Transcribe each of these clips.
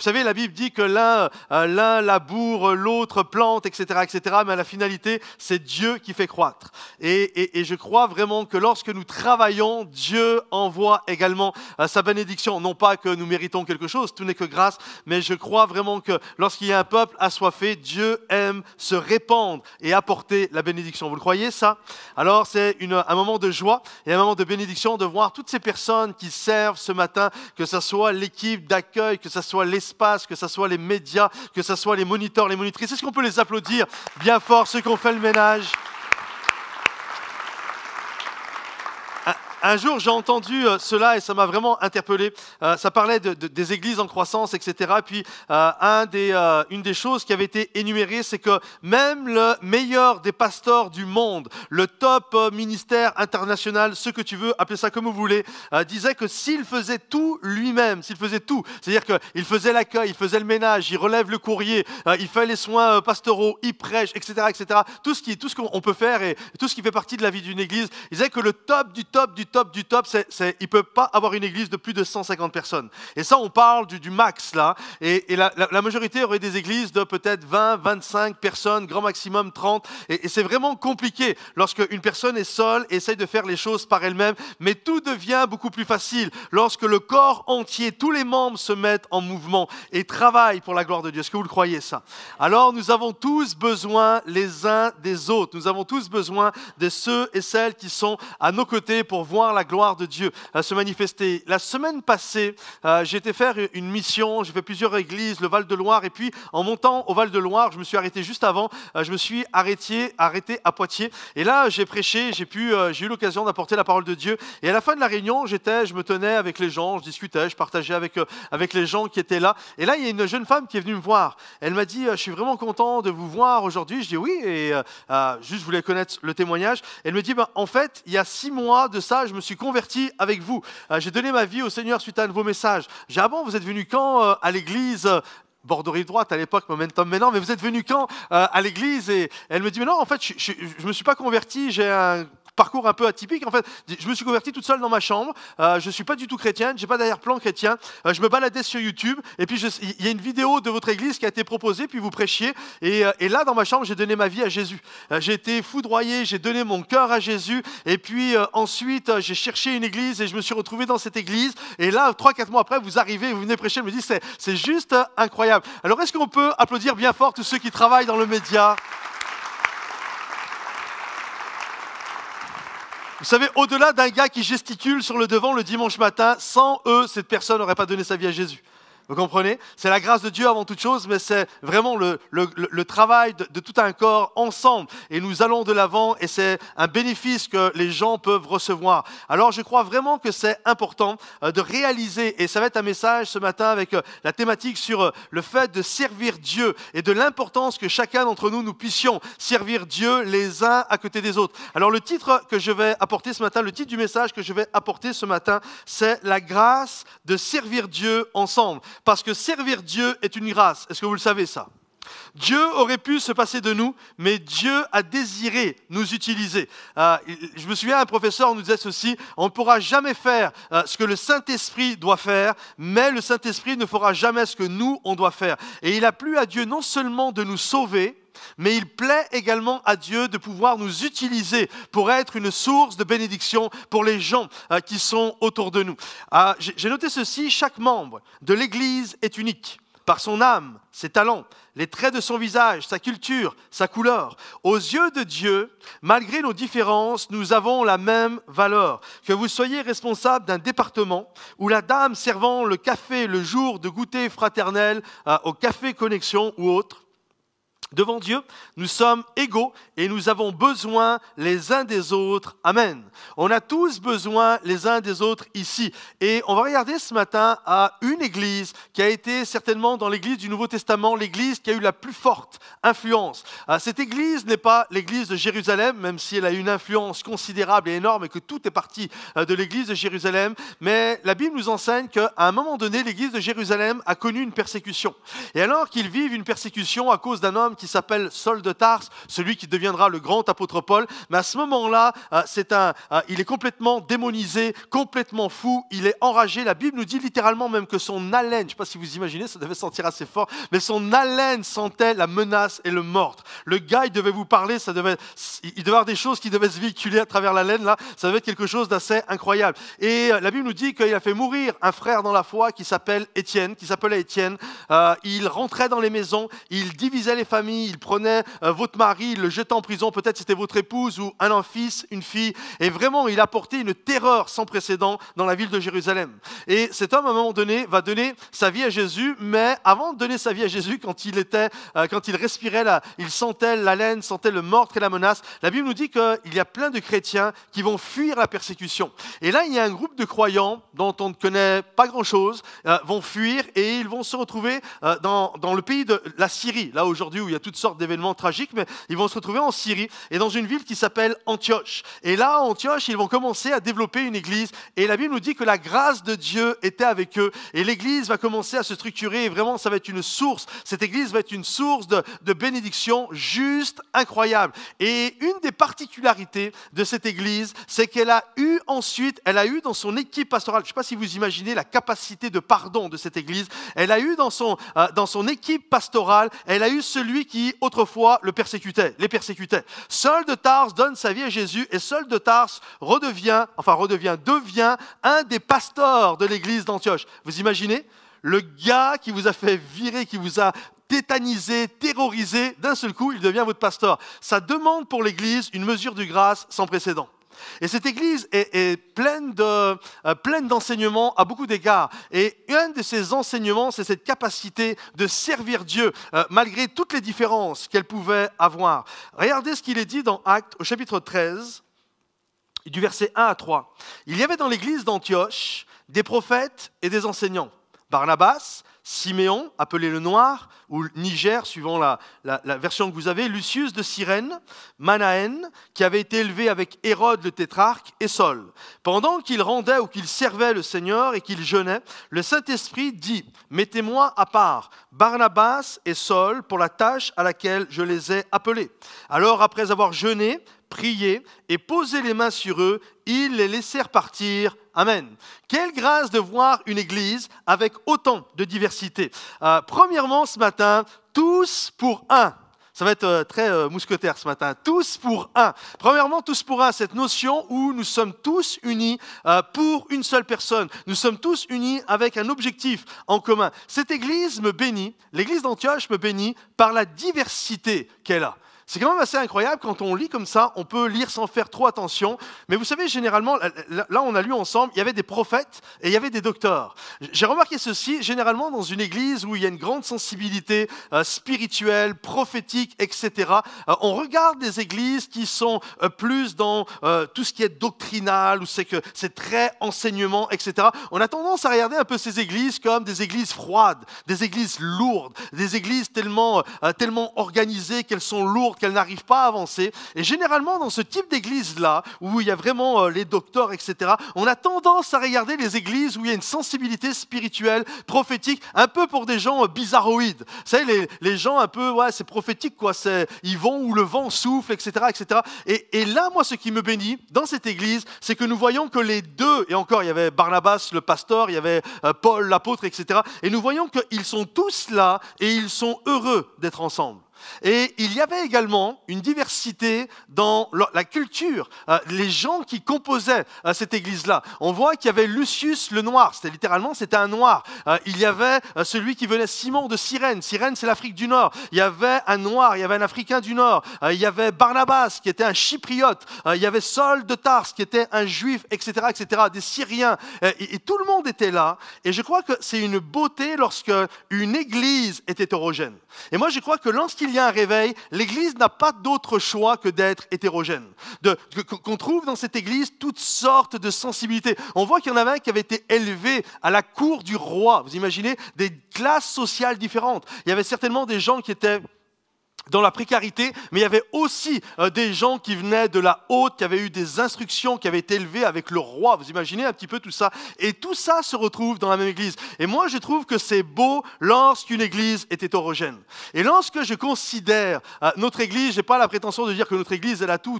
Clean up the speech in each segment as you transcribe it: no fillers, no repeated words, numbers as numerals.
Vous savez, la Bible dit que l'un laboure, l'autre plante, etc., etc. Mais à la finalité, c'est Dieu qui fait croître. Et je crois vraiment que lorsque nous travaillons, Dieu envoie également sa bénédiction. Non pas que nous méritons quelque chose, tout n'est que grâce, mais je crois vraiment que lorsqu'il y a un peuple assoiffé, Dieu aime se répandre et apporter la bénédiction. Vous le croyez, ça? Alors, c'est un moment de joie et un moment de bénédiction de voir toutes ces personnes qui servent ce matin, que ce soit l'équipe d'accueil, que ce soit l'espace, que ce soit les médias, que ce soit les moniteurs, les monitrices. Est-ce qu'on peut les applaudir bien fort, ceux qui ont fait le ménage? Un jour, j'ai entendu cela et ça m'a vraiment interpellé. Ça parlait des églises en croissance, etc. Puis, une des choses qui avait été énumérée, c'est que même le meilleur des pasteurs du monde, le top ministère international, ce que tu veux, appelez ça comme vous voulez, disait que s'il faisait tout lui-même, s'il faisait tout, c'est-à-dire qu'il faisait l'accueil, il faisait le ménage, il relève le courrier, il fait les soins pastoraux, il prêche, etc., etc. Tout ce qu'on peut faire et tout ce qui fait partie de la vie d'une église, il disait que le top du top du top, il ne peut pas avoir une église de plus de 150 personnes. Et ça, on parle du max, là. Et la majorité aurait des églises de peut-être 20, 25 personnes, grand maximum 30. Et c'est vraiment compliqué lorsque une personne est seule et essaye de faire les choses par elle-même. Mais tout devient beaucoup plus facile lorsque le corps entier, tous les membres se mettent en mouvement et travaillent pour la gloire de Dieu. Est-ce que vous le croyez, ça? Alors, nous avons tous besoin les uns des autres. Nous avons tous besoin de ceux et celles qui sont à nos côtés pour voir la gloire de Dieu se manifester. La semaine passée, j'ai été faire une mission, j'ai fait plusieurs églises, le Val-de-Loire, et puis en montant au Val-de-Loire, je me suis arrêté juste avant, je me suis arrêté à Poitiers, et là j'ai prêché, j'ai eu l'occasion d'apporter la parole de Dieu, et à la fin de la réunion, je me tenais avec les gens, je discutais, je partageais avec les gens qui étaient là, et là il y a une jeune femme qui est venue me voir, elle m'a dit, je suis vraiment content de vous voir aujourd'hui, je dis oui, et juste je voulais connaître le témoignage, elle me dit, en fait, il y a 6 mois de ça, je me suis converti avec vous. J'ai donné ma vie au Seigneur suite à un de vos messages. J'ai dit, ah bon, vous êtes venu quand à l'église Bordeaux-Rive droite à l'époque, Momentum maintenant, mais vous êtes venu quand à l'église? Et elle me dit, mais non, en fait, je me suis pas converti, j'ai un parcours un peu atypique. En fait, je me suis converti toute seule dans ma chambre. Je suis pas du tout chrétienne, j'ai pas d'arrière-plan chrétien. Je me baladais sur YouTube et puis il y a une vidéo de votre église qui a été proposée, puis vous prêchiez. Et là, dans ma chambre, j'ai donné ma vie à Jésus. J'ai été foudroyé, j'ai donné mon cœur à Jésus. Et puis ensuite, j'ai cherché une église et je me suis retrouvé dans cette église. Et là, 3-4 mois après, vous arrivez, vous venez prêcher, je me dis, c'est juste incroyable. Alors, est-ce qu'on peut applaudir bien fort tous ceux qui travaillent dans le média? Vous savez, au-delà d'un gars qui gesticule sur le devant le dimanche matin, sans eux, cette personne n'aurait pas donné sa vie à Jésus. Vous comprenez? C'est la grâce de Dieu avant toute chose, mais c'est vraiment le travail de tout un corps ensemble. Et nous allons de l'avant et c'est un bénéfice que les gens peuvent recevoir. Alors je crois vraiment que c'est important de réaliser, et ça va être un message ce matin avec la thématique sur le fait de servir Dieu et de l'importance que chacun d'entre nous puissions servir Dieu les uns à côté des autres. Alors le titre que je vais apporter ce matin, le titre du message que je vais apporter ce matin, c'est la grâce de servir Dieu ensemble. Parce que servir Dieu est une grâce. Est-ce que vous le savez, ça? Dieu aurait pu se passer de nous, mais Dieu a désiré nous utiliser. Je me souviens, un professeur nous disait ceci, on ne pourra jamais faire ce que le Saint-Esprit doit faire, mais le Saint-Esprit ne fera jamais ce que nous, on doit faire. Et il a plu à Dieu non seulement de nous sauver, mais il plaît également à Dieu de pouvoir nous utiliser pour être une source de bénédiction pour les gens qui sont autour de nous. J'ai noté ceci, chaque membre de l'Église est unique par son âme, ses talents, les traits de son visage, sa culture, sa couleur. Aux yeux de Dieu, malgré nos différences, nous avons la même valeur. Que vous soyez responsable d'un département ou la dame servant le café le jour de goûter fraternel au Café Connexion ou autre, devant Dieu, nous sommes égaux et nous avons besoin les uns des autres. Amen. On a tous besoin les uns des autres ici. Et on va regarder ce matin à une église qui a été certainement dans l'église du Nouveau Testament, l'église qui a eu la plus forte influence. Cette église n'est pas l'église de Jérusalem, même si elle a eu une influence considérable et énorme et que tout est parti de l'église de Jérusalem. Mais la Bible nous enseigne qu'à un moment donné, l'église de Jérusalem a connu une persécution. Et alors qu'ils vivent une persécution à cause d'un homme qui s'appelle Saul de Tarse, celui qui deviendra le grand apôtre Paul. Mais à ce moment-là, il est complètement démonisé, complètement fou, il est enragé. La Bible nous dit littéralement même que son haleine, je ne sais pas si vous imaginez, ça devait sentir assez fort, mais son haleine sentait la menace et le meurtre. Le gars, il devait vous parler, il devait y avoir des choses qui devaient se véhiculer à travers l'haleine, là, ça devait être quelque chose d'assez incroyable. Et la Bible nous dit qu'il a fait mourir un frère dans la foi qui s'appelait Étienne. Il rentrait dans les maisons, il divisait les familles, il prenait votre mari, il le jetait en prison, peut-être c'était votre épouse ou un fils, une fille, et vraiment il a porté une terreur sans précédent dans la ville de Jérusalem. Et cet homme à un moment donné va donner sa vie à Jésus, mais avant de donner sa vie à Jésus, quand il respirait, il sentait l'haleine, sentait le meurtre et la menace, la Bible nous dit qu'il y a plein de chrétiens qui vont fuir la persécution. Et là, il y a un groupe de croyants dont on ne connaît pas grand-chose, vont fuir et ils vont se retrouver dans le pays de la Syrie, là aujourd'hui où il y a toutes sortes d'événements tragiques, mais ils vont se retrouver en Syrie et dans une ville qui s'appelle Antioche. Et là, à Antioche, ils vont commencer à développer une église et la Bible nous dit que la grâce de Dieu était avec eux et l'église va commencer à se structurer et vraiment, ça va être une source, cette église va être une source de bénédiction juste incroyable. Et une des particularités de cette église, c'est qu'elle a eu dans son équipe pastorale, je ne sais pas si vous imaginez la capacité de pardon de cette église, elle a eu dans son équipe pastorale, elle a eu celui qui autrefois les persécutait. Saul de Tarse donne sa vie à Jésus et Saul de Tarse devient un des pasteurs de l'église d'Antioche. Vous imaginez? Le gars qui vous a fait virer, qui vous a tétanisé, terrorisé, d'un seul coup, il devient votre pasteur. Ça demande pour l'église une mesure de grâce sans précédent. Et cette église est pleine d'enseignements à beaucoup d'égards. Et un de ces enseignements, c'est cette capacité de servir Dieu, malgré toutes les différences qu'elle pouvait avoir. Regardez ce qu'il est dit dans Actes, au chapitre 13, du verset 1 à 3. Il y avait dans l'église d'Antioche des prophètes et des enseignants. Barnabas, Siméon, appelé le Noir, ou Niger, suivant la version que vous avez, Lucius de Cyrène, Manaën, qui avait été élevé avec Hérode le tétrarque, et Saul. Pendant qu'il rendait ou qu'il servait le Seigneur et qu'il jeûnait, le Saint-Esprit dit « Mettez-moi à part Barnabas et Saul pour la tâche à laquelle je les ai appelés. » Alors, après avoir jeûné, prié et posé les mains sur eux, ils les laissèrent partir. Amen. Quelle grâce de voir une église avec autant de diversité. Premièrement, ce matin, tous pour un. Ça va être très mousquetaire ce matin. Tous pour un. Premièrement, tous pour un, cette notion où nous sommes tous unis pour une seule personne. Nous sommes tous unis avec un objectif en commun. Cette église me bénit, l'église d'Antioche me bénit par la diversité qu'elle a. C'est quand même assez incroyable, quand on lit comme ça, on peut lire sans faire trop attention. Mais vous savez, généralement, là on a lu ensemble, il y avait des prophètes et il y avait des docteurs. J'ai remarqué ceci, généralement dans une église où il y a une grande sensibilité spirituelle, prophétique, etc. On regarde des églises qui sont plus dans tout ce qui est doctrinal, où c'est très enseignement, etc. On a tendance à regarder un peu ces églises comme des églises froides, des églises lourdes, des églises tellement organisées qu'elles sont lourdes, qu'elles n'arrivent pas à avancer. Et généralement, dans ce type d'église-là, où il y a vraiment les docteurs, etc., on a tendance à regarder les églises où il y a une sensibilité spirituelle, prophétique, un peu pour des gens bizarroïdes. Vous savez, les gens un peu, ouais, c'est prophétique, quoi. Ils vont où le vent souffle, etc., etc. Et là, moi, ce qui me bénit dans cette église, c'est que nous voyons que les deux, et encore, il y avait Barnabas, le pasteur, il y avait Paul, l'apôtre, etc., et nous voyons qu'ils sont tous là et ils sont heureux d'être ensemble. Et il y avait également une diversité dans la culture, les gens qui composaient cette église-là. On voit qu'il y avait Lucius le Noir, c'était un Noir. Il y avait celui qui venait Simon de Cyrène. Cyrène, c'est l'Afrique du Nord. Il y avait un Noir, il y avait un Africain du Nord. Il y avait Barnabas, qui était un Chypriote. Il y avait Saul de Tarse, qui était un Juif, etc., etc., des Syriens. Et tout le monde était là. Et je crois que c'est une beauté lorsque une église est hétérogène. Et moi, je crois que lorsqu'il y a un réveil, l'église n'a pas d'autre choix que d'être hétérogène. Qu'on trouve dans cette église toutes sortes de sensibilités. On voit qu'il y en avait un qui avait été élevé à la cour du roi. Vous imaginez, des classes sociales différentes. Il y avait certainement des gens qui étaient dans la précarité, mais il y avait aussi des gens qui venaient de la haute, qui avaient eu des instructions, qui avaient été élevés avec le roi. Vous imaginez un petit peu tout ça? Et tout ça se retrouve dans la même église. Et moi, je trouve que c'est beau lorsqu'une église est hétérogène. Et lorsque je considère notre église, je n'ai pas la prétention de dire que notre église, elle a tout,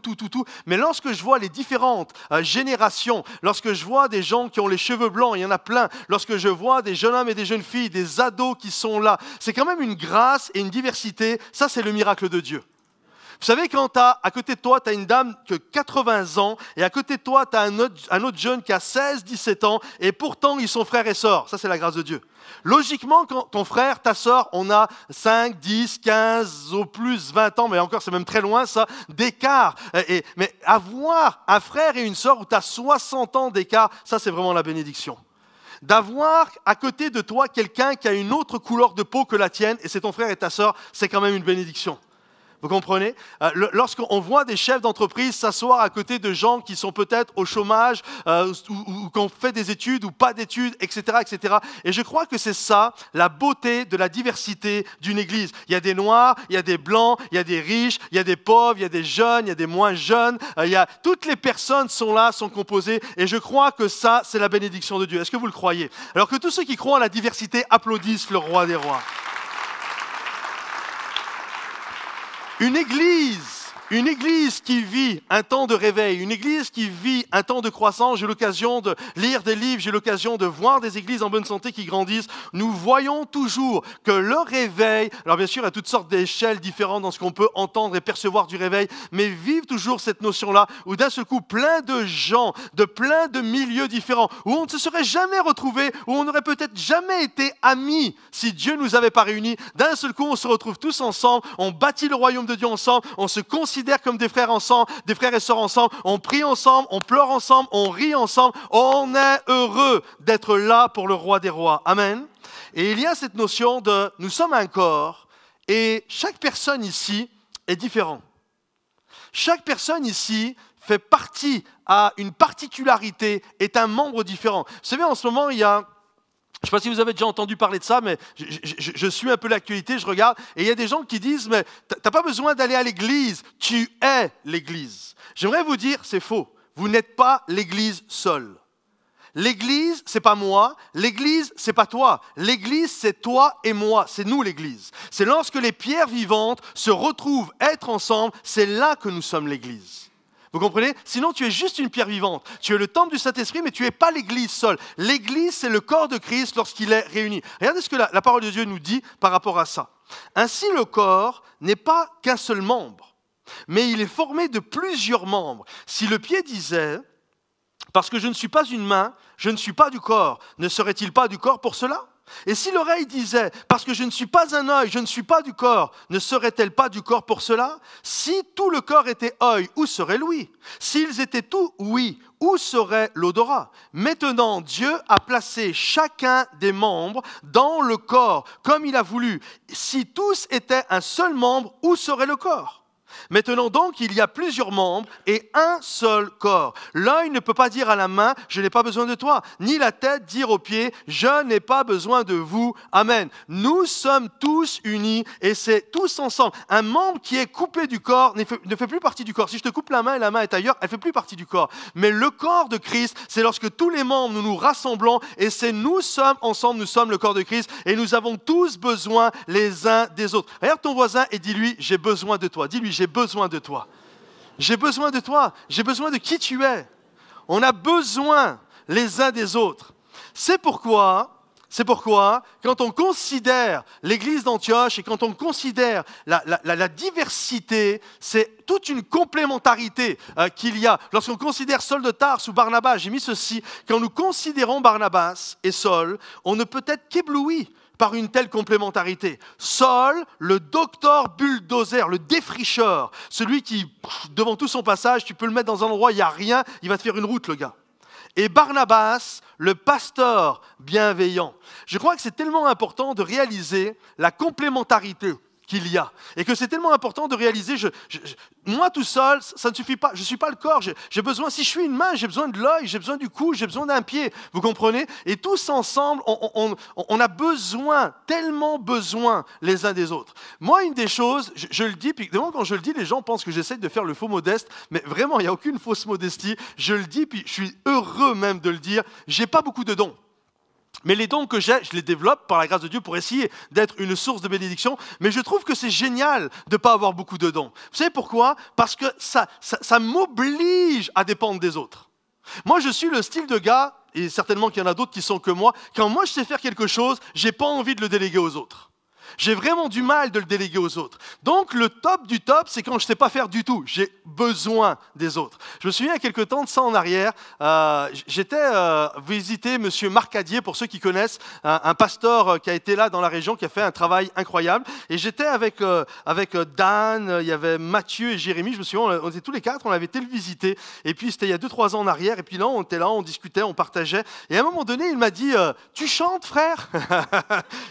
mais lorsque je vois les différentes générations, lorsque je vois des gens qui ont les cheveux blancs, il y en a plein, lorsque je vois des jeunes hommes et des jeunes filles, des ados qui sont là, c'est quand même une grâce et une diversité. Ça, c'est le miracle de Dieu. Vous savez, quand à côté de toi, tu as une dame qui a 80 ans et à côté de toi, tu as un autre jeune qui a 16, 17 ans et pourtant, ils sont frères et sœurs. Ça, c'est la grâce de Dieu. Logiquement, quand ton frère, ta sœur, on a 5, 10, 15, au plus 20 ans, mais encore, c'est même très loin, ça, d'écart. Mais avoir un frère et une sœur où tu as 60 ans d'écart, ça, c'est vraiment la bénédiction. D'avoir à côté de toi quelqu'un qui a une autre couleur de peau que la tienne, et c'est ton frère et ta sœur, c'est quand même une bénédiction. Vous comprenez? Lorsqu'on voit des chefs d'entreprise s'asseoir à côté de gens qui sont peut-être au chômage, ou qui ont fait des études ou pas d'études, etc., etc. Et je crois que c'est ça, la beauté de la diversité d'une église. Il y a des noirs, il y a des blancs, il y a des riches, il y a des pauvres, il y a des jeunes, il y a des moins jeunes. Toutes les personnes sont là, sont composées. Et je crois que ça, c'est la bénédiction de Dieu. Est-ce que vous le croyez? Alors que tous ceux qui croient à la diversité applaudissent le roi des rois. Une église qui vit un temps de réveil, une église qui vit un temps de croissance. J'ai l'occasion de lire des livres, j'ai l'occasion de voir des églises en bonne santé qui grandissent. Nous voyons toujours que le réveil, alors bien sûr, il y a toutes sortes d'échelles différentes dans ce qu'on peut entendre et percevoir du réveil, mais vivent toujours cette notion-là où d'un seul coup, plein de gens, de plein de milieux différents, où on ne se serait jamais retrouvé, où on n'aurait peut-être jamais été amis si Dieu ne nous avait pas réunis. D'un seul coup, on se retrouve tous ensemble, on bâtit le royaume de Dieu ensemble, on se considère comme des frères ensemble, des frères et sœurs ensemble, on prie ensemble, on pleure ensemble, on rit ensemble, on est heureux d'être là pour le roi des rois. Amen. Et il y a cette notion de nous sommes un corps et chaque personne ici est différente. Chaque personne ici fait partie, a une particularité, est un membre différent. Vous savez, en ce moment, il y a... Je ne sais pas si vous avez déjà entendu parler de ça, mais je suis un peu l'actualité, je regarde, et il y a des gens qui disent, mais tu n'as pas besoin d'aller à l'église, tu es l'église. J'aimerais vous dire, c'est faux. Vous n'êtes pas l'église seule. L'église, c'est pas moi. L'église, c'est pas toi. L'église, c'est toi et moi. C'est nous l'église. C'est lorsque les pierres vivantes se retrouvent être ensemble, c'est là que nous sommes l'église. Vous comprenez? Sinon, tu es juste une pierre vivante. Tu es le temple du Saint-Esprit, mais tu n'es pas l'église seule. L'église, c'est le corps de Christ lorsqu'il est réuni. Regardez ce que la parole de Dieu nous dit par rapport à ça. Ainsi, le corps n'est pas qu'un seul membre, mais il est formé de plusieurs membres. Si le pied disait, parce que je ne suis pas une main, je ne suis pas du corps, ne serait-il pas du corps pour cela? Et si l'oreille disait, parce que je ne suis pas un œil, je ne suis pas du corps, ne serait-elle pas du corps pour cela? Si tout le corps était œil, où serait l'ouïe? S'ils étaient tout ouïe, où serait l'odorat? Maintenant, Dieu a placé chacun des membres dans le corps, comme il a voulu. Si tous étaient un seul membre, où serait le corps? Maintenant donc, il y a plusieurs membres et un seul corps. L'œil ne peut pas dire à la main, je n'ai pas besoin de toi, ni la tête dire aux pieds, je n'ai pas besoin de vous. Amen. Nous sommes tous unis et c'est tous ensemble. Un membre qui est coupé du corps ne fait plus partie du corps. Si je te coupe la main et la main est ailleurs, elle ne fait plus partie du corps. Mais le corps de Christ, c'est lorsque tous les membres nous nous rassemblons et c'est nous sommes ensemble, nous sommes le corps de Christ et nous avons tous besoin les uns des autres. Regarde ton voisin et dis-lui, j'ai besoin de toi. Dis-lui, j'ai besoin de toi. J'ai besoin de toi. J'ai besoin de qui tu es. On a besoin les uns des autres. C'est pourquoi, quand on considère l'église d'Antioche et quand on considère la diversité, c'est toute une complémentarité qu'il y a. Lorsqu'on considère Saul de Tarse ou Barnabas, j'ai mis ceci, quand nous considérons Barnabas et Saul, on ne peut être qu'ébloui par une telle complémentarité. Saul, le docteur bulldozer, le défricheur, celui qui, devant tout son passage, tu peux le mettre dans un endroit, il n'y a rien, il va te faire une route, le gars. Et Barnabas, le pasteur bienveillant. Je crois que c'est tellement important de réaliser la complémentarité qu'il y a. Et que c'est tellement important de réaliser, moi tout seul, ça ne suffit pas. Je ne suis pas le corps. J'ai besoin, si je suis une main, j'ai besoin de l'œil, j'ai besoin du cou, j'ai besoin d'un pied. Vous comprenez? Et tous ensemble, on a besoin, tellement besoin les uns des autres. Moi, une des choses, je le dis, puis quand je le dis, les gens pensent que j'essaie de faire le faux modeste, mais vraiment, il n'y a aucune fausse modestie. Je le dis, puis je suis heureux même de le dire. J'ai pas beaucoup de dons. Mais les dons que j'ai, je les développe par la grâce de Dieu pour essayer d'être une source de bénédiction. Mais je trouve que c'est génial de ne pas avoir beaucoup de dons. Vous savez pourquoi? Parce que ça m'oblige à dépendre des autres. Moi, je suis le style de gars, et certainement qu'il y en a d'autres qui sont que moi, quand moi je sais faire quelque chose, je n'ai pas envie de le déléguer aux autres. J'ai vraiment du mal de le déléguer aux autres. Donc, le top du top, c'est quand je ne sais pas faire du tout. J'ai besoin des autres. Je me souviens, il y a quelques temps de ça en arrière, j'étais visiter M. Marcadier, pour ceux qui connaissent, un pasteur qui a été là dans la région, qui a fait un travail incroyable. Et j'étais avec Dan, il y avait Mathieu et Jérémy. Je me souviens, on était tous les quatre, on avait été le visiter. Et puis, c'était il y a 2-3 ans en arrière. Et puis là, on était là, on discutait, on partageait. Et à un moment donné, il m'a dit « Tu chantes, frère ?»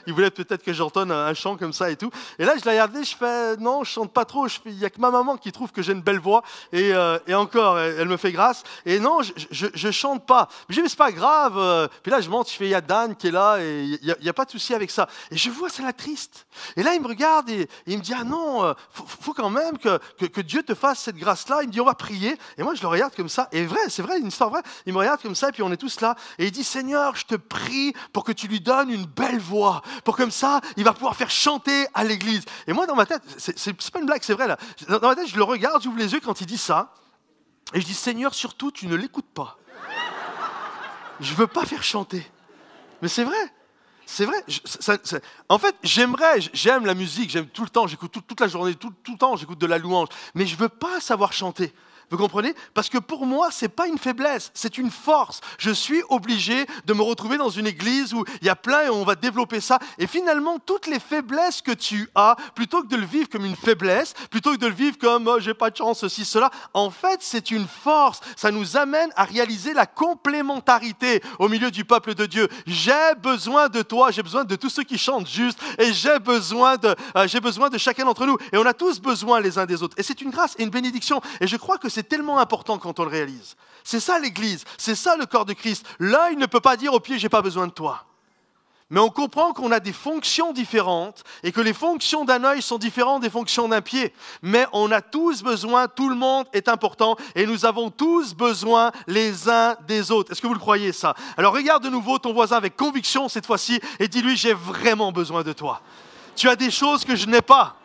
Il voulait peut-être que j'entonne un chant comme ça et tout. Et là, je l'ai regardé, je fais non, je chante pas trop. Il n'y a que ma maman qui trouve que j'ai une belle voix. Et encore, elle me fait grâce. Et non, je chante pas. Mais je dis, mais c'est pas grave. Puis là, je monte, je fais, il y a Dan qui est là et il n'y a pas de souci avec ça. Et je vois, ça l'attriste. Et là, il me regarde et il me dit, ah non, faut quand même que Dieu te fasse cette grâce-là. Il me dit, on va prier. Et moi, je le regarde comme ça. Et vrai, c'est vrai, une histoire vraie. Il me regarde comme ça et puis on est tous là. Et il dit, Seigneur, je te prie pour que tu lui donnes une belle voix. Pour comme ça, il va pouvoir faire chanter à l'église. Et moi, dans ma tête, c'est pas une blague, c'est vrai là. Dans ma tête, je le regarde, j'ouvre les yeux quand il dit ça. Et je dis, Seigneur, surtout, tu ne l'écoutes pas. Je veux pas faire chanter. Mais c'est vrai. C'est vrai. En fait, j'aime la musique, j'aime tout le temps, j'écoute toute la journée, tout le temps, j'écoute de la louange. Mais je veux pas savoir chanter. Vous comprenez? Parce que pour moi, ce n'est pas une faiblesse, c'est une force. Je suis obligé de me retrouver dans une église où il y a plein et on va développer ça. Et finalement, toutes les faiblesses que tu as, plutôt que de le vivre comme une faiblesse, plutôt que de le vivre comme oh, « j'ai pas de chance, ceci, cela », en fait, c'est une force. Ça nous amène à réaliser la complémentarité au milieu du peuple de Dieu. J'ai besoin de toi, j'ai besoin de tous ceux qui chantent juste et j'ai besoin de chacun d'entre nous. Et on a tous besoin les uns des autres. Et c'est une grâce et une bénédiction. Et je crois que c'est tellement important quand on le réalise. C'est ça l'Église, c'est ça le corps de Christ. L'œil ne peut pas dire au pied, j'ai pas besoin de toi. Mais on comprend qu'on a des fonctions différentes et que les fonctions d'un œil sont différentes des fonctions d'un pied. Mais on a tous besoin, tout le monde est important et nous avons tous besoin les uns des autres. Est-ce que vous le croyez ça? Alors regarde de nouveau ton voisin avec conviction cette fois-ci et dis-lui, j'ai vraiment besoin de toi. Tu as des choses que je n'ai pas.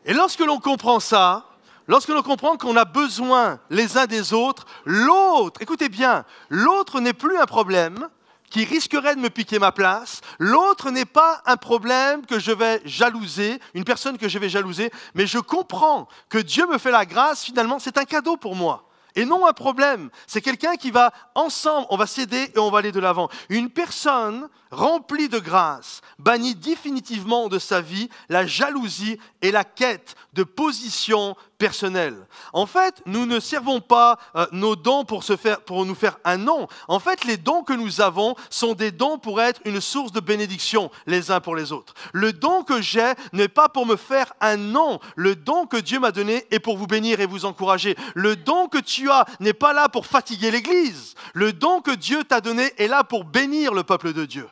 Et lorsque l'on comprend ça, lorsque l'on comprend qu'on a besoin les uns des autres, l'autre, écoutez bien, l'autre n'est plus un problème qui risquerait de me piquer ma place, l'autre n'est pas un problème que je vais jalouser, une personne que je vais jalouser, mais je comprends que Dieu me fait la grâce, finalement, c'est un cadeau pour moi. Et non un problème, c'est quelqu'un qui va ensemble, on va s'aider et on va aller de l'avant. Une personne remplie de grâce bannit définitivement de sa vie la jalousie et la quête de position personnelle. En fait, nous ne servons pas nos dons pour nous faire un nom. En fait, les dons que nous avons sont des dons pour être une source de bénédiction les uns pour les autres. Le don que j'ai n'est pas pour me faire un nom. Le don que Dieu m'a donné est pour vous bénir et vous encourager. Le don que tu as n'est pas là pour fatiguer l'Église. Le don que Dieu t'a donné est là pour bénir le peuple de Dieu.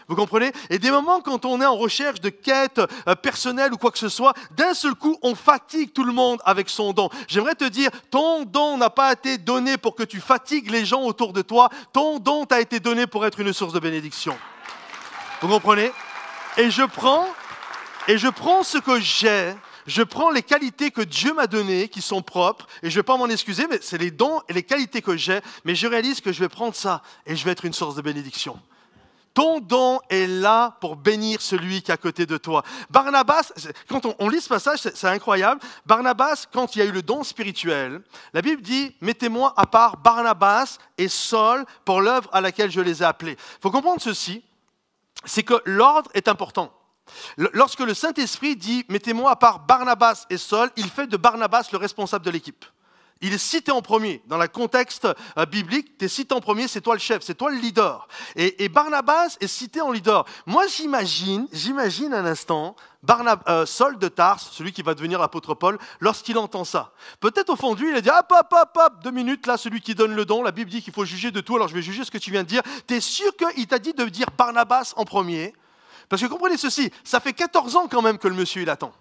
Vous comprenez? Et des moments quand on est en recherche de quête personnelle ou quoi que ce soit, d'un seul coup, on fatigue tout le monde avec son don. J'aimerais te dire, ton don n'a pas été donné pour que tu fatigues les gens autour de toi. Ton don t'a été donné pour être une source de bénédiction. Vous comprenez? Et je prends ce que j'ai, je prends les qualités que Dieu m'a données, qui sont propres, et je ne vais pas m'en excuser, mais c'est les dons et les qualités que j'ai, mais je réalise que je vais prendre ça et je vais être une source de bénédiction. Ton don est là pour bénir celui qui est à côté de toi. Barnabas, quand on lit ce passage, c'est incroyable. Barnabas, quand il y a eu le don spirituel, la Bible dit « Mettez-moi à part Barnabas et Saul pour l'œuvre à laquelle je les ai appelés. » Il faut comprendre ceci, c'est que l'ordre est important. Lorsque le Saint-Esprit dit « Mettez-moi à part Barnabas et Saul », il fait de Barnabas le responsable de l'équipe. Il est cité en premier. Dans le contexte biblique, tu es cité en premier, c'est toi le chef, c'est toi le leader. Et Barnabas est cité en leader. Moi, j'imagine un instant, Saul de Tarse, celui qui va devenir l'apôtre Paul, lorsqu'il entend ça. Peut-être au fond de lui, il a dit, hop, 2 minutes, là, celui qui donne le don, la Bible dit qu'il faut juger de tout, alors je vais juger ce que tu viens de dire. Tu es sûr qu'il t'a dit de dire Barnabas en premier? Parce que comprenez ceci, ça fait 14 ans quand même que le monsieur, il attend.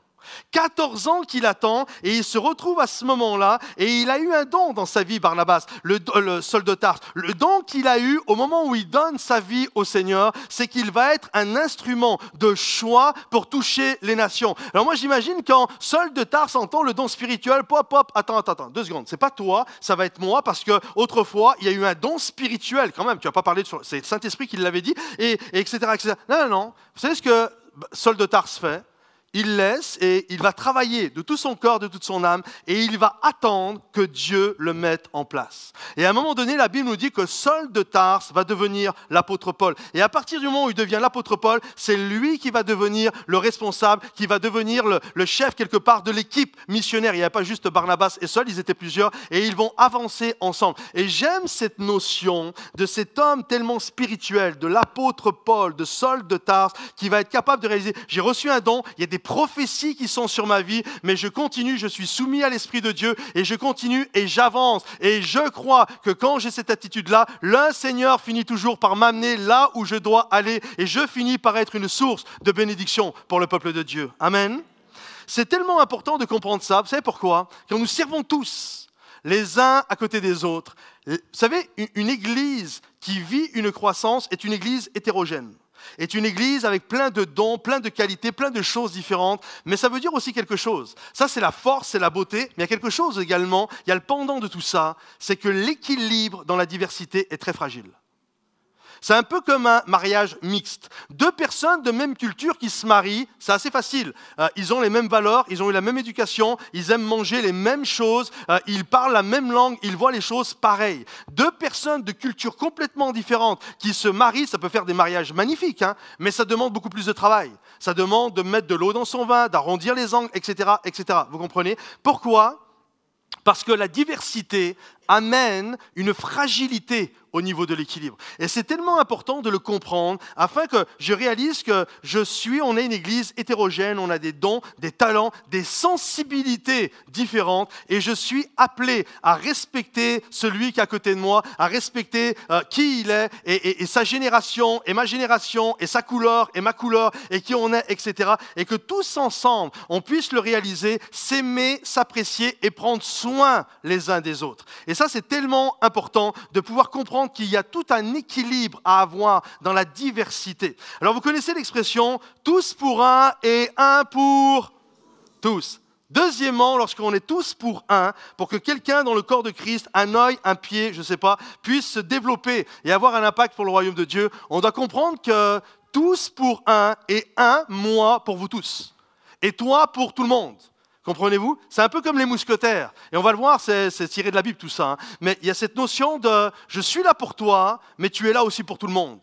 14 ans qu'il attend et il se retrouve à ce moment-là et il a eu un don dans sa vie, Barnabas, le Saul de Tarse. Le don qu'il a eu au moment où il donne sa vie au Seigneur, c'est qu'il va être un instrument de choix pour toucher les nations. Alors moi j'imagine quand Saul de Tarse entend le don spirituel, attends, 2 secondes, c'est pas toi, ça va être moi parce que autrefois il y a eu un don spirituel quand même, tu vas pas parler c'est le Saint-Esprit qui l'avait dit, et etc., etc. Non, vous savez ce que Saul de Tarse fait? Il laisse et il va travailler de tout son corps, de toute son âme, et il va attendre que Dieu le mette en place. Et à un moment donné, la Bible nous dit que Saul de Tarse va devenir l'apôtre Paul. Et à partir du moment où il devient l'apôtre Paul, c'est lui qui va devenir le responsable, qui va devenir le chef quelque part de l'équipe missionnaire. Il n'y avait pas juste Barnabas et Saul, ils étaient plusieurs, et ils vont avancer ensemble. Et j'aime cette notion de cet homme tellement spirituel, de l'apôtre Paul, de Saul de Tarse, qui va être capable de réaliser, j'ai reçu un don, il y a des prophéties qui sont sur ma vie, mais je continue, je suis soumis à l'Esprit de Dieu et je continue et j'avance. Et je crois que quand j'ai cette attitude-là, le Seigneur finit toujours par m'amener là où je dois aller et je finis par être une source de bénédiction pour le peuple de Dieu. Amen. C'est tellement important de comprendre ça. Vous savez pourquoi? Quand nous servons tous les uns à côté des autres, vous savez, une église qui vit une croissance est une église hétérogène. Est une église avec plein de dons, plein de qualités, plein de choses différentes. Mais ça veut dire aussi quelque chose. Ça, c'est la force, c'est la beauté. Mais il y a quelque chose également, il y a le pendant de tout ça, c'est que l'équilibre dans la diversité est très fragile. C'est un peu comme un mariage mixte. 2 personnes de même culture qui se marient, c'est assez facile. Ils ont les mêmes valeurs, ils ont eu la même éducation, ils aiment manger les mêmes choses, ils parlent la même langue, ils voient les choses pareilles. 2 personnes de culture complètement différentes qui se marient, ça peut faire des mariages magnifiques, hein, mais ça demande beaucoup plus de travail. Ça demande de mettre de l'eau dans son vin, d'arrondir les angles, etc., etc. Vous comprenez? Pourquoi? Parce que la diversité amène une fragilité au niveau de l'équilibre. Et c'est tellement important de le comprendre afin que je réalise que on est une église hétérogène, on a des dons, des talents, des sensibilités différentes et je suis appelé à respecter celui qui est à côté de moi, à respecter qui il est et sa génération et ma génération et sa couleur et ma couleur et qui on est, etc. Et que tous ensemble, on puisse le réaliser, s'aimer, s'apprécier et prendre soin les uns des autres. Et ça, c'est tellement important de pouvoir comprendre qu'il y a tout un équilibre à avoir dans la diversité. Alors, vous connaissez l'expression « tous pour un et un pour tous ». Deuxièmement, lorsqu'on est tous pour un, pour que quelqu'un dans le corps de Christ, un œil, un pied, je ne sais pas, puisse se développer et avoir un impact pour le royaume de Dieu, on doit comprendre que tous pour un et un, moi pour vous tous. Et toi pour tout le monde. Comprenez-vous? C'est un peu comme les mousquetaires. Et on va le voir, c'est tiré de la Bible tout ça. Hein. Mais il y a cette notion de « je suis là pour toi, mais tu es là aussi pour tout le monde ».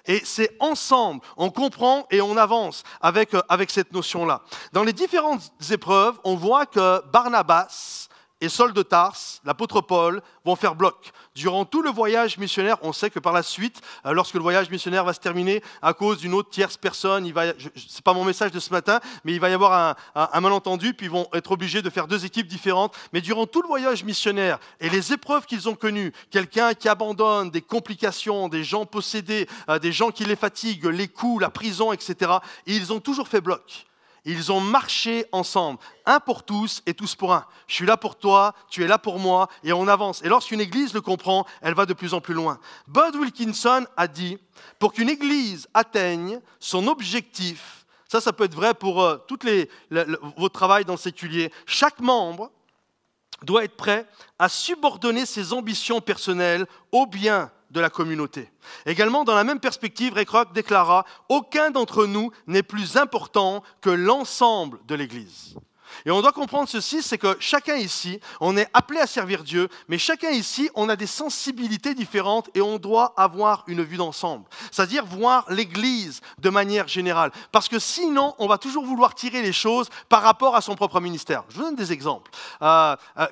Et c'est ensemble, on comprend et on avance avec cette notion-là. Dans les différentes épreuves, on voit que Barnabas et Saul de Tarse, l'apôtre Paul, vont faire bloc. Durant tout le voyage missionnaire, on sait que par la suite, lorsque le voyage missionnaire va se terminer, à cause d'une autre tierce personne, ce n'est pas mon message de ce matin, mais il va y avoir un malentendu, puis ils vont être obligés de faire 2 équipes différentes. Mais durant tout le voyage missionnaire et les épreuves qu'ils ont connues, quelqu'un qui abandonne, des complications, des gens possédés, des gens qui les fatiguent, les coups, la prison, etc., ils ont toujours fait bloc. Ils ont marché ensemble, un pour tous et tous pour un. Je suis là pour toi, tu es là pour moi, et on avance. Et lorsqu'une église le comprend, elle va de plus en plus loin. Bud Wilkinson a dit, pour qu'une église atteigne son objectif, ça peut être vrai pour votre travail dans le séculier, chaque membre doit être prêt à subordonner ses ambitions personnelles au bien de la communauté. Également, dans la même perspective, Ray Kroc déclara « Aucun d'entre nous n'est plus important que l'ensemble de l'Église ». Et on doit comprendre ceci, c'est que chacun ici, on est appelé à servir Dieu, mais chacun ici, on a des sensibilités différentes et on doit avoir une vue d'ensemble. C'est-à-dire voir l'Église de manière générale. Parce que sinon, on va toujours vouloir tirer les choses par rapport à son propre ministère. Je vous donne des exemples.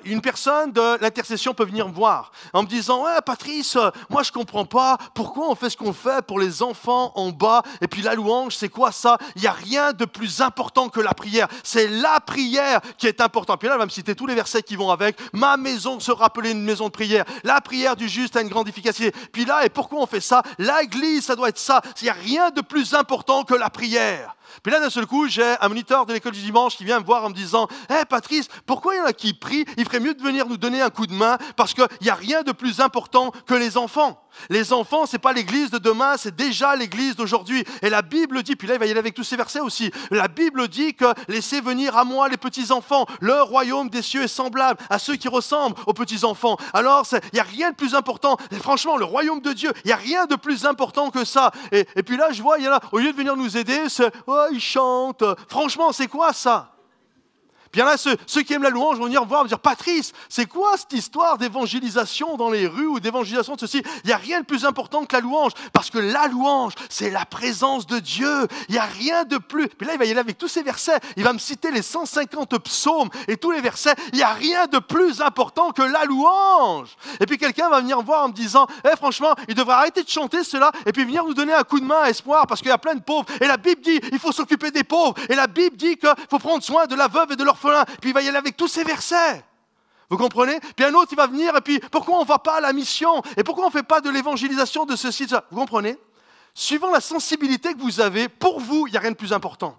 Une personne de l'intercession peut venir me voir en me disant « Ouais, Patrice, moi je ne comprends pas pourquoi on fait ce qu'on fait pour les enfants en bas et puis la louange, c'est quoi ça? Il n'y a rien de plus important que la prière. C'est la prière qui est importante. » Puis là, elle va me citer tous les versets qui vont avec. « Ma maison se rappelait une maison de prière. La prière du juste a une grande efficacité. » Puis là, et pourquoi on fait ça? L'église, ça doit être ça. Il n'y a rien de plus important que la prière. Puis là, d'un seul coup, j'ai un moniteur de l'école du dimanche qui vient me voir en me disant « Hey Patrice, pourquoi il y en a qui prient? Il ferait mieux de venir nous donner un coup de main parce qu'il n'y a rien de plus important que les enfants. » Les enfants, ce n'est pas l'église de demain, c'est déjà l'église d'aujourd'hui. Et la Bible dit, puis là il va y aller avec tous ces versets aussi, la Bible dit que laissez venir à moi les petits-enfants. Le royaume des cieux est semblable à ceux qui ressemblent aux petits-enfants. Alors, il n'y a rien de plus important. Et franchement, le royaume de Dieu, il n'y a rien de plus important que ça. Et puis là, je vois, il y en a, au lieu de venir nous aider, c'est « Oh, ils chantent. » Franchement, c'est quoi ça? Puis il y en a ceux qui aiment la louange vont venir me voir me dire « Patrice, c'est quoi cette histoire d'évangélisation dans les rues ou d'évangélisation de ceci? Il n'y a rien de plus important que la louange. Parce que la louange, c'est la présence de Dieu. Il n'y a rien de plus. » Puis là, il va y aller avec tous ces versets. Il va me citer les 150 psaumes et tous les versets. Il n'y a rien de plus important que la louange. Et puis quelqu'un va venir me voir en me disant « Franchement, il devrait arrêter de chanter cela et puis venir nous donner un coup de main à espoir parce qu'il y a plein de pauvres. Et la Bible dit il faut s'occuper des pauvres. Et la Bible dit qu'il faut prendre soin de la veuve et de l'orphelin. » Puis il va y aller avec tous ces versets. Vous comprenez? Puis un autre, il va venir et puis pourquoi on ne va pas à la mission? Et pourquoi on ne fait pas de l'évangélisation de ceci, de ça? Vous comprenez? Suivant la sensibilité que vous avez, pour vous, il n'y a rien de plus important.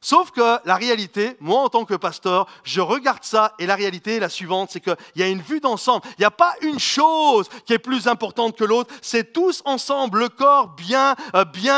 Sauf que la réalité, moi en tant que pasteur, je regarde ça et la réalité est la suivante, c'est qu'il y a une vue d'ensemble. Il n'y a pas une chose qui est plus importante que l'autre, c'est tous ensemble, le corps bien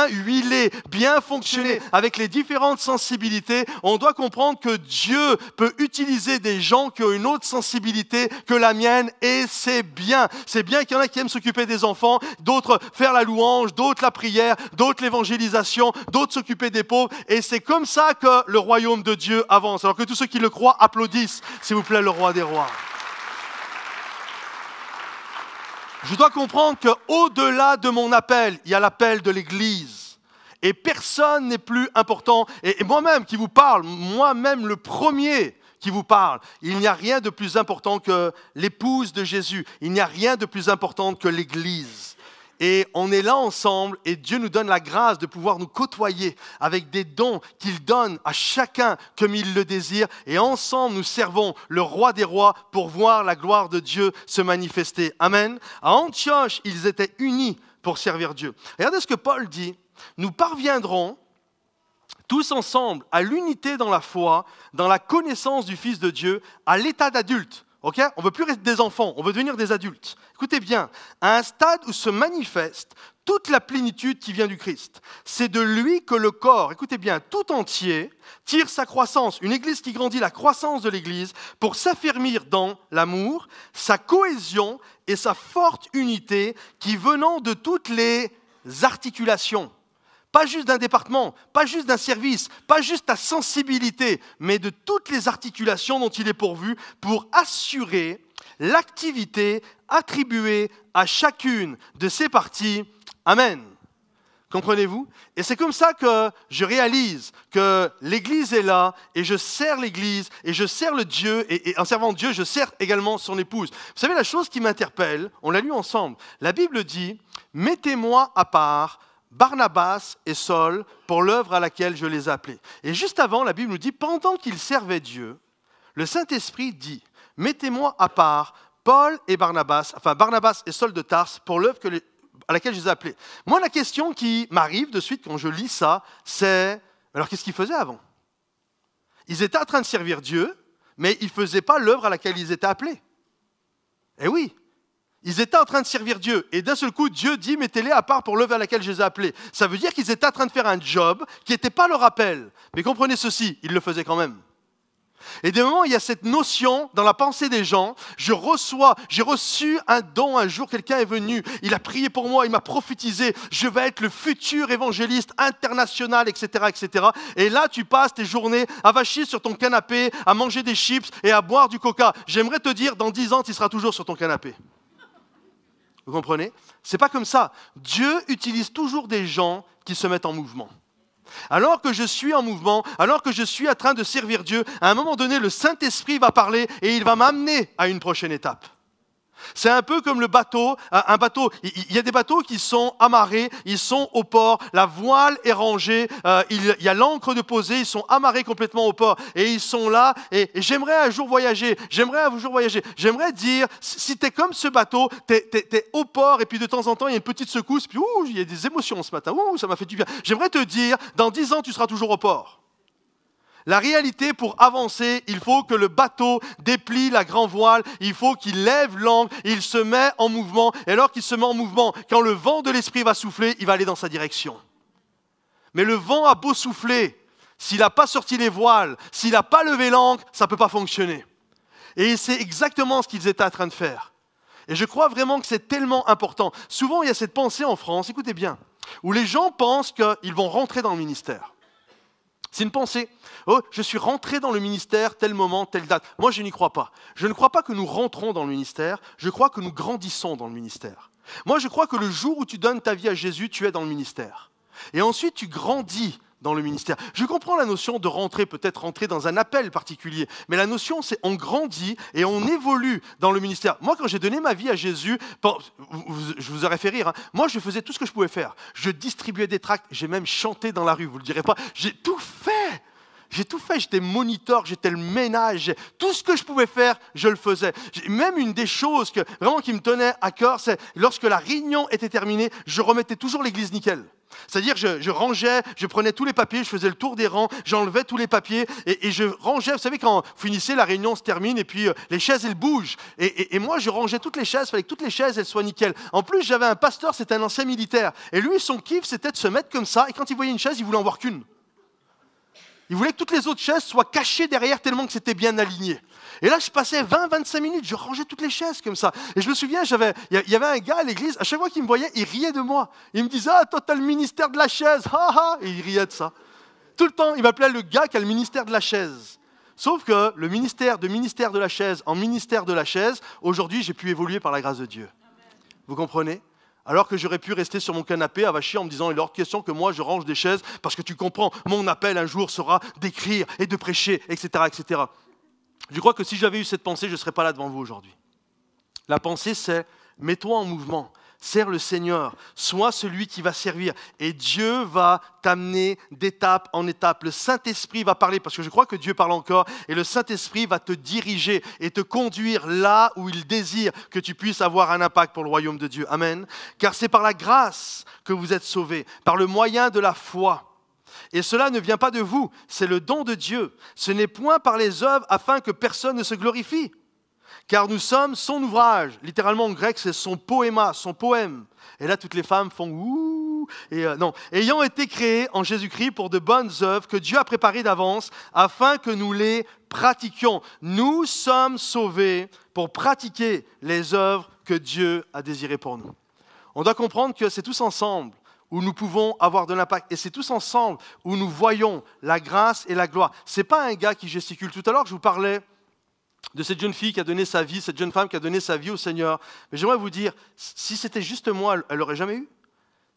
huilé, bien fonctionné, avec les différentes sensibilités. On doit comprendre que Dieu peut utiliser des gens qui ont une autre sensibilité que la mienne et c'est bien. C'est bien qu'il y en a qui aiment s'occuper des enfants, d'autres faire la louange, d'autres la prière, d'autres l'évangélisation, d'autres s'occuper des pauvres et c'est comme ça que le royaume de Dieu avance. Alors que tous ceux qui le croient applaudissent, s'il vous plaît, le roi des rois. Je dois comprendre qu'au-delà de mon appel, il y a l'appel de l'Église. Et personne n'est plus important. Et moi-même qui vous parle, moi-même le premier qui vous parle, il n'y a rien de plus important que l'épouse de Jésus. Il n'y a rien de plus important que l'Église. Et on est là ensemble et Dieu nous donne la grâce de pouvoir nous côtoyer avec des dons qu'il donne à chacun comme il le désire. Et ensemble, nous servons le roi des rois pour voir la gloire de Dieu se manifester. Amen. À Antioche, ils étaient unis pour servir Dieu. Regardez ce que Paul dit. Nous parviendrons tous ensemble à l'unité dans la foi, dans la connaissance du Fils de Dieu, à l'état d'adulte. Okay? On ne veut plus rester des enfants, on veut devenir des adultes. Écoutez bien, à un stade où se manifeste toute la plénitude qui vient du Christ. C'est de lui que le corps, écoutez bien, tout entier, tire sa croissance. Une église qui grandit, la croissance de l'église, pour s'affermir dans l'amour, sa cohésion et sa forte unité qui venant de toutes les articulations. Pas juste d'un département, pas juste d'un service, pas juste ta sensibilité, mais de toutes les articulations dont il est pourvu pour assurer l'activité attribuée à chacune de ces parties. Amen. Comprenez-vous? Et c'est comme ça que je réalise que l'Église est là et je sers l'Église et je sers le Dieu et en servant Dieu, je sers également son épouse. Vous savez, la chose qui m'interpelle, on l'a lu ensemble, la Bible dit « Mettez-moi à part Barnabas et Saul pour l'œuvre à laquelle je les ai appelés. » Et juste avant, la Bible nous dit, pendant qu'ils servaient Dieu, le Saint-Esprit dit, « Mettez-moi à part Paul et Barnabas, enfin Barnabas et Saul de Tarse pour l'œuvre à laquelle je les ai appelés. » Moi, la question qui m'arrive de suite quand je lis ça, c'est, alors qu'est-ce qu'ils faisaient avant? Ils étaient en train de servir Dieu, mais ils ne faisaient pas l'œuvre à laquelle ils étaient appelés. Eh oui! Ils étaient en train de servir Dieu. Et d'un seul coup, Dieu dit, mettez-les à part pour l'œuvre à laquelle je les ai appelés. Ça veut dire qu'ils étaient en train de faire un job qui n'était pas leur appel. Mais comprenez ceci, ils le faisaient quand même. Et des moments, il y a cette notion dans la pensée des gens, j'ai reçu un don un jour, quelqu'un est venu, il a prié pour moi, il m'a prophétisé, je vais être le futur évangéliste international, etc., etc. Et là, tu passes tes journées à vacher sur ton canapé, à manger des chips et à boire du coca. J'aimerais te dire, dans 10 ans, tu seras toujours sur ton canapé. Vous comprenez? C'est pas comme ça. Dieu utilise toujours des gens qui se mettent en mouvement. Alors que je suis en mouvement, alors que je suis en train de servir Dieu, à un moment donné, le Saint-Esprit va parler et il va m'amener à une prochaine étape. C'est un peu comme le bateau. Un bateau, il y a des bateaux qui sont amarrés, ils sont au port, la voile est rangée, il y a l'ancre de posée, ils sont amarrés complètement au port et ils sont là. Et j'aimerais un jour voyager, J'aimerais dire, si tu es comme ce bateau, tu es au port et puis de temps en temps, il y a une petite secousse, puis il y a des émotions ce matin, ça m'a fait du bien. J'aimerais te dire, dans 10 ans, tu seras toujours au port. La réalité, pour avancer, il faut que le bateau déplie la grand voile, il faut qu'il lève l'ancre, il se met en mouvement. Et alors qu'il se met en mouvement, quand le vent de l'esprit va souffler, il va aller dans sa direction. Mais le vent a beau souffler, s'il n'a pas sorti les voiles, s'il n'a pas levé l'ancre, ça ne peut pas fonctionner. Et c'est exactement ce qu'ils étaient en train de faire. Et je crois vraiment que c'est tellement important. Souvent, il y a cette pensée en France, écoutez bien, où les gens pensent qu'ils vont rentrer dans le ministère. C'est une pensée. Oh, je suis rentré dans le ministère, tel moment, telle date. Moi, je n'y crois pas. Je ne crois pas que nous rentrons dans le ministère, je crois que nous grandissons dans le ministère. Moi, je crois que le jour où tu donnes ta vie à Jésus, tu es dans le ministère. Et ensuite, tu grandis dans le ministère. Je comprends la notion de rentrer, peut-être rentrer dans un appel particulier, mais la notion, c'est on grandit et on évolue dans le ministère. Moi, quand j'ai donné ma vie à Jésus, je vous aurais fait rire, hein, moi, je faisais tout ce que je pouvais faire. Je distribuais des tracts, j'ai même chanté dans la rue, vous ne le direz pas. J'ai tout fait. J'étais moniteur, j'étais le ménage, tout ce que je pouvais faire, je le faisais. Même une des choses qui me tenait à cœur, c'est lorsque la réunion était terminée, je remettais toujours l'église nickel. C'est-à-dire je rangeais, je prenais tous les papiers, je faisais le tour des rangs, j'enlevais tous les papiers et je rangeais. Vous savez, quand vous finissez, la réunion se termine et puis les chaises, elles bougent. Et moi, je rangeais toutes les chaises, il fallait que toutes les chaises, elles soient nickel. En plus, j'avais un pasteur, c'était un ancien militaire. Et lui, son kiff, c'était de se mettre comme ça. Et quand il voyait une chaise, il voulait en voir qu'une. Il voulait que toutes les autres chaises soient cachées derrière tellement que c'était bien aligné. Et là, je passais 20-25 minutes, je rangeais toutes les chaises comme ça. Et je me souviens, il y avait un gars à l'église, à chaque fois qu'il me voyait, il riait de moi. Il me disait « Ah, toi, t'as le ministère de la chaise, ha ha !» Et il riait de ça. Tout le temps, il m'appelait le gars qui a le ministère de la chaise. Sauf que le ministère de la chaise en ministère de la chaise, aujourd'hui, j'ai pu évoluer par la grâce de Dieu. Vous comprenez ? Alors que j'aurais pu rester sur mon canapé à vacher en me disant « Il est hors de question que moi je range des chaises parce que tu comprends, mon appel un jour sera d'écrire et de prêcher, etc. etc. » Je crois que si j'avais eu cette pensée, je ne serais pas là devant vous aujourd'hui. La pensée, c'est « Mets-toi en mouvement, sers le Seigneur, sois celui qui va servir et Dieu va t'amener d'étape en étape. Le Saint-Esprit va parler, parce que je crois que Dieu parle encore, et le Saint-Esprit va te diriger et te conduire là où il désire que tu puisses avoir un impact pour le royaume de Dieu. Amen. Car c'est par la grâce que vous êtes sauvés, par le moyen de la foi. Et cela ne vient pas de vous, c'est le don de Dieu. Ce n'est point par les œuvres afin que personne ne se glorifie. Car nous sommes son ouvrage. Littéralement en grec, c'est son poéma, son poème. Et là, toutes les femmes font ouh. Non. Ayant été créés en Jésus-Christ pour de bonnes œuvres que Dieu a préparées d'avance afin que nous les pratiquions. Nous sommes sauvés pour pratiquer les œuvres que Dieu a désirées pour nous. On doit comprendre que c'est tous ensemble où nous pouvons avoir de l'impact. Et c'est tous ensemble où nous voyons la grâce et la gloire. Ce n'est pas un gars qui gesticule. Tout à l'heure, je vous parlais de cette jeune fille qui a donné sa vie, cette jeune femme qui a donné sa vie au Seigneur. Mais j'aimerais vous dire, si c'était juste moi, elle l'aurait jamais eu.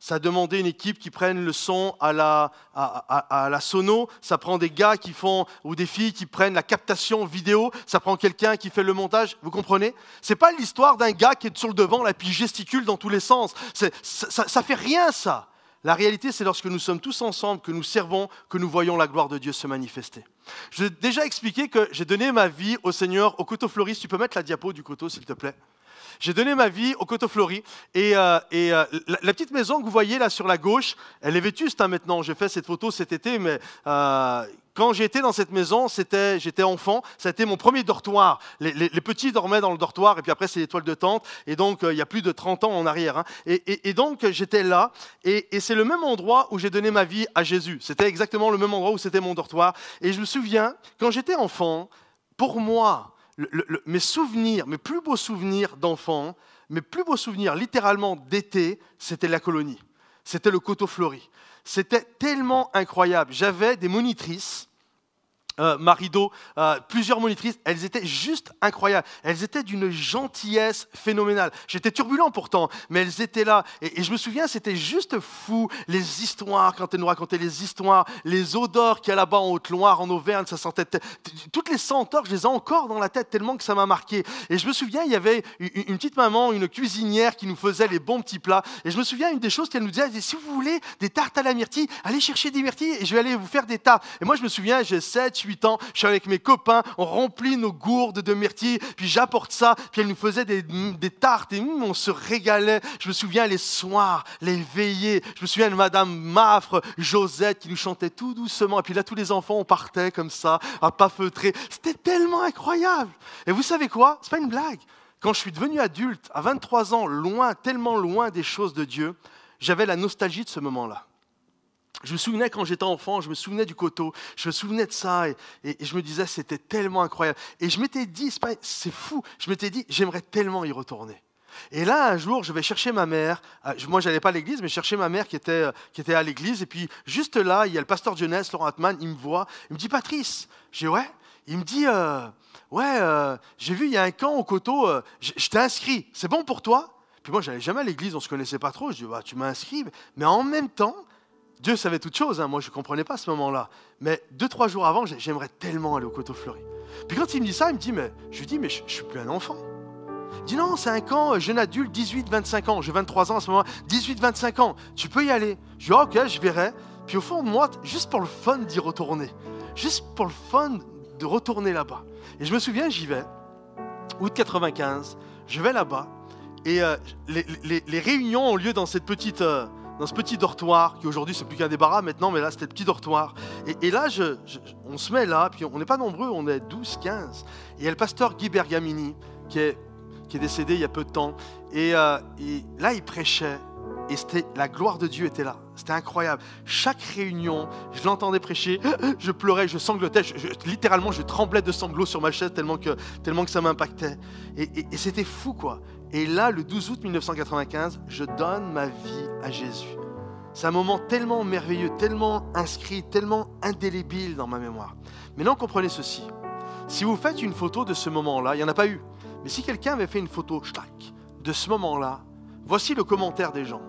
Ça a demandé une équipe qui prenne le son à la sono, ça prend des gars qui font, ou des filles qui prennent la captation vidéo, ça prend quelqu'un qui fait le montage, vous comprenez? C'est pas l'histoire d'un gars qui est sur le devant là, puis gesticule dans tous les sens. Ça fait rien ça. La réalité, c'est lorsque nous sommes tous ensemble, que nous servons, que nous voyons la gloire de Dieu se manifester. Je vous ai déjà expliqué que j'ai donné ma vie au Seigneur au couteau Floris. Tu peux mettre la diapo du couteau, s'il te plaît. J'ai donné ma vie au Coteau-Fleury. La petite maison que vous voyez là sur la gauche, elle est vétuste maintenant. J'ai fait cette photo cet été, mais quand j'étais dans cette maison, j'étais enfant, ça a été mon premier dortoir. Les petits dormaient dans le dortoir, et puis après, c'est les toiles de tente. Et donc, il y a plus de 30 ans en arrière. Hein. Et donc, j'étais là, et c'est le même endroit où j'ai donné ma vie à Jésus. C'était exactement le même endroit où c'était mon dortoir. Et je me souviens, quand j'étais enfant, pour moi, mes souvenirs, mes plus beaux souvenirs d'enfant, mes plus beaux souvenirs littéralement d'été, c'était la colonie. C'était le Coteau-Fleury. C'était tellement incroyable. J'avais des monitrices, Marido, plusieurs monitrices, elles étaient juste incroyables. Elles étaient d'une gentillesse phénoménale. J'étais turbulent pourtant, mais elles étaient là. Et je me souviens, c'était juste fou, les histoires, quand elles nous racontaient les histoires, les odeurs qu'il y a là-bas en Haute-Loire, en Auvergne, ça sentait... Toutes les senteurs, je les ai encore dans la tête tellement que ça m'a marqué. Et je me souviens, il y avait une petite maman, une cuisinière qui nous faisait les bons petits plats. Et je me souviens, une des choses qu'elle nous disait, elle disait, si vous voulez des tartes à la myrtille, allez chercher des myrtilles et je vais aller vous faire des tartes. Et moi, je me souviens, j'ai 7, 8 ans, je suis avec mes copains, on remplit nos gourdes de myrtilles, puis j'apporte ça, puis elle nous faisait des tartes, et on se régalait. Je me souviens les soirs, les veillées, je me souviens de Madame Maffre, Josette, qui nous chantait tout doucement, et puis là, tous les enfants, on partait comme ça, à pas feutrer. C'était tellement incroyable. Et vous savez quoi? C'est pas une blague. Quand je suis devenu adulte, à 23 ans, loin, tellement loin des choses de Dieu, j'avais la nostalgie de ce moment-là. Je me souvenais quand j'étais enfant, je me souvenais du coteau, je me souvenais de ça et je me disais c'était tellement incroyable. Et je m'étais dit, c'est fou, je m'étais dit j'aimerais tellement y retourner. Et là un jour je vais chercher ma mère, moi j'allais pas à l'église mais je cherchais ma mère qui était à l'église et puis juste là il y a le pasteur de jeunesse, Laurent Hartmann, il me voit, il me dit Patrice, j'ai dit ouais, il me dit j'ai vu il y a un camp au coteau, je t'ai inscrit, c'est bon pour toi? Puis moi j'allais jamais à l'église, on se connaissait pas trop, je dis tu m'as inscrit, mais en même temps Dieu savait toutes choses, hein. Moi je ne comprenais pas à ce moment-là. Mais 2-3 jours avant, j'aimerais tellement aller au Coteau-Fleury. Puis quand il me dit ça, je lui dis, mais je ne suis plus un enfant. Il dit, non, c'est un camp jeune adulte, 18-25 ans. J'ai 23 ans à ce moment-là, 18-25 ans. Tu peux y aller. Je dis, ok, je verrai. Puis au fond de moi, juste pour le fun d'y retourner. Juste pour le fun de retourner là-bas. Et je me souviens, j'y vais, août 95, je vais là-bas. Et les réunions ont lieu dans cette petite... dans ce petit dortoir, qui aujourd'hui c'est plus qu'un débarras maintenant, mais là c'était le petit dortoir. Et là, on se met là, puis on n'est pas nombreux, on est 12, 15. Et il y a le pasteur Guy Bergamini, qui est décédé il y a peu de temps. Et là, il prêchait, et la gloire de Dieu était là. C'était incroyable. Chaque réunion, je l'entendais prêcher, je pleurais, je sanglotais, littéralement je tremblais de sanglots sur ma chaise tellement que ça m'impactait. Et c'était fou, quoi. Et là, le 12 août 1995, je donne ma vie à Jésus. C'est un moment tellement merveilleux, tellement inscrit, tellement indélébile dans ma mémoire. Maintenant, comprenez ceci. Si vous faites une photo de ce moment-là, il n'y en a pas eu, mais si quelqu'un avait fait une photo de ce moment-là, voici le commentaire des gens.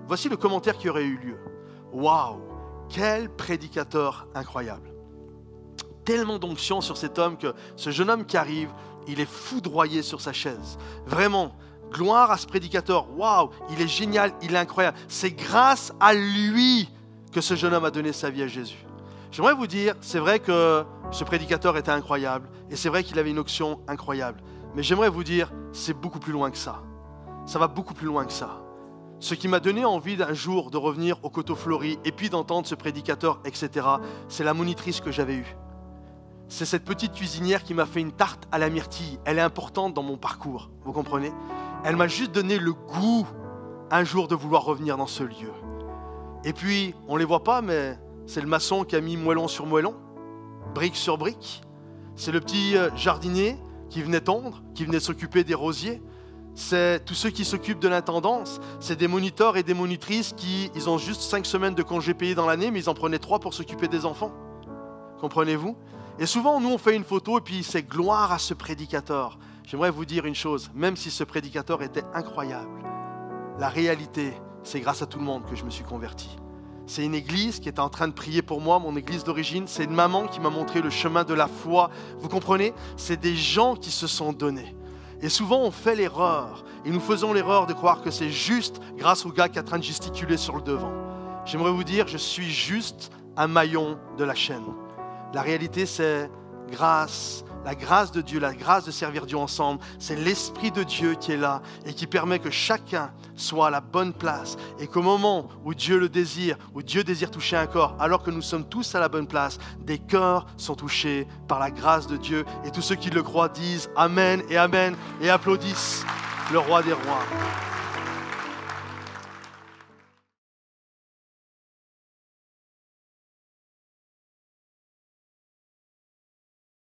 Voici le commentaire qui aurait eu lieu. Waouh, quel prédicateur incroyable. Tellement d'onction sur cet homme que ce jeune homme qui arrive, il est foudroyé sur sa chaise. Vraiment, gloire à ce prédicateur. Waouh, il est génial, il est incroyable. C'est grâce à lui que ce jeune homme a donné sa vie à Jésus. J'aimerais vous dire, c'est vrai que ce prédicateur était incroyable et c'est vrai qu'il avait une onction incroyable. Mais j'aimerais vous dire, c'est beaucoup plus loin que ça. Ça va beaucoup plus loin que ça. Ce qui m'a donné envie d'un jour de revenir au Coteau-Fleury et puis d'entendre ce prédicateur, etc., c'est la monitrice que j'avais eue. C'est cette petite cuisinière qui m'a fait une tarte à la myrtille. Elle est importante dans mon parcours, vous comprenez? Elle m'a juste donné le goût un jour de vouloir revenir dans ce lieu. Et puis, on ne les voit pas, mais c'est le maçon qui a mis moellon sur moellon, brique sur brique. C'est le petit jardinier qui venait tondre, qui venait s'occuper des rosiers. C'est tous ceux qui s'occupent de l'intendance. C'est des moniteurs et des monitrices ils ont juste 5 semaines de congés payés dans l'année, mais ils en prenaient 3 pour s'occuper des enfants. Comprenez-vous? Et souvent, nous, on fait une photo et puis c'est gloire à ce prédicateur. J'aimerais vous dire une chose, même si ce prédicateur était incroyable, la réalité, c'est grâce à tout le monde que je me suis converti. C'est une église qui était en train de prier pour moi, mon église d'origine. C'est une maman qui m'a montré le chemin de la foi. Vous comprenez? C'est des gens qui se sont donnés. Et souvent, on fait l'erreur. Et nous faisons l'erreur de croire que c'est juste grâce au gars qui est en train de gesticuler sur le devant. J'aimerais vous dire, je suis juste un maillon de la chaîne. La réalité, c'est grâce la grâce de Dieu, la grâce de servir Dieu ensemble, c'est l'Esprit de Dieu qui est là et qui permet que chacun soit à la bonne place et qu'au moment où Dieu le désire, où Dieu désire toucher un corps, alors que nous sommes tous à la bonne place, des cœurs sont touchés par la grâce de Dieu et tous ceux qui le croient disent Amen et applaudissent le roi des rois.